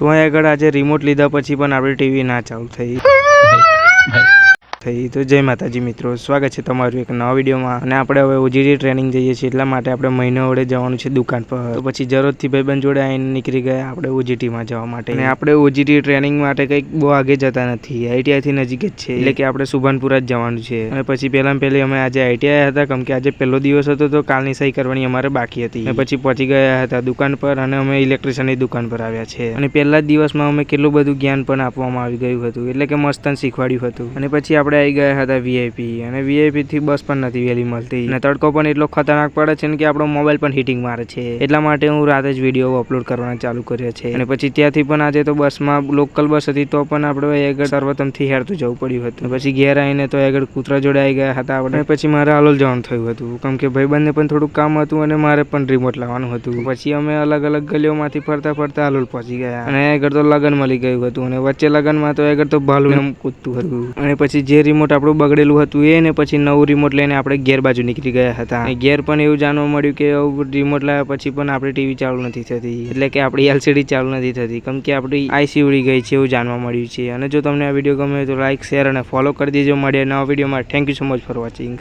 તો અહીં આગળ આજે રિમોટ લીધા પછી પણ આપણી ટીવી ના ચાલુ થઈ. તો જય માતાજી મિત્રો, સ્વાગત છે તમારું એક નવા વિડીયોમાં. અને આપણે હવે ઓજીટી ટ્રેનિંગ જઈએ છીએ, એટલા માટે આપણે મહિનો વડે જવાનું છે દુકાન પર. તો પછી જરૂરથી ભાઈબંધ જોડે આવીને નીકળી ગયા આપણે ઓજીટીમાં જવા માટે. અને આપણે ઓજીટી ટ્રેનિંગ માટે કંઈક બહુ આગે જતા નથી, આઈટીઆઈથી નજીક જ છે, એટલે કે આપણે સુભાનપુરા જ જવાનું છે. અને પછી પહેલી અમે આજે આઈટીઆઈ હતા, કેમ કે આજે પહેલો દિવસ હતો તો કાલની સહી કરવાની અમારે બાકી હતી. અને પછી પહોંચી ગયા હતા દુકાન પર અને અમે ઇલેક્ટ્રિશિયનની દુકાન પર આવ્યા છે. અને પહેલા જ દિવસમાં અમે કેટલું બધું જ્ઞાન પણ આપવામાં આવી ગયું હતું, એટલે કે મસ્ત શીખવાડ્યું હતું. અને પછી આપણે આવી ગયા હતા વીઆઈપી, અને વીઆઈપી થી બસ પણ નથી વહેલી મળતી, અને તડકો પણ એટલો ખતરનાક પડે છે કે આપણો મોબાઈલ પણ હીટિંગ મારે છે. એટલા માટે હું રાતે જ વિડીયો અપલોડ કરવાના ચાલુ કર્યા છે. અને પછી ત્યાંથી પણ આજે તો બસમાં લોકલ બસ હતી તો પણ આપણે આગળ સર્વતમથી હેરતું જવું પડ્યું હતું. પછી ઘેર આવીને તો આગળ કૂતરા જોડે આવી ગયા હતા આપણે. પછી મારે હાલોલ જવાનું થયું હતું, કેમ કે ભાઈબંધને પણ થોડું કામ હતું અને મારે પણ રિમોટ લાવવાનું હતું. પછી અમે અલગ અલગ ગલીઓમાંથી ફરતા ફરતા હાલોલ પહોંચી ગયા. અને આગળ તો લગન મળી ગયું હતું, અને વચ્ચે લગનમાં તો આગળ તો ભાલું કૂદતું હતું. અને પછી જે રિમોટ આપણું બગડેલું હતું એ ને પછી નવું રિમોટ લઈને આપણે ઘેર બાજુ નીકળી ગયા હતા. ઘેર પણ એવું જાણવા મળ્યું કે રિમોટ લાવ્યા પછી પણ આપણી ટીવી ચાલુ નથી થતી, એટલે કે આપણી એલસીડી ચાલુ નથી થતી, કેમ કે આપણી આઈસી ઉડી ગઈ છે એવું જાણવા મળ્યું છે. અને જો તમને આ વિડીયો ગમે તો લાઈક, શેર અને ફોલો કરી દેજો. મળીએ નવા વિડીયોમાં. Thank you so much for watching.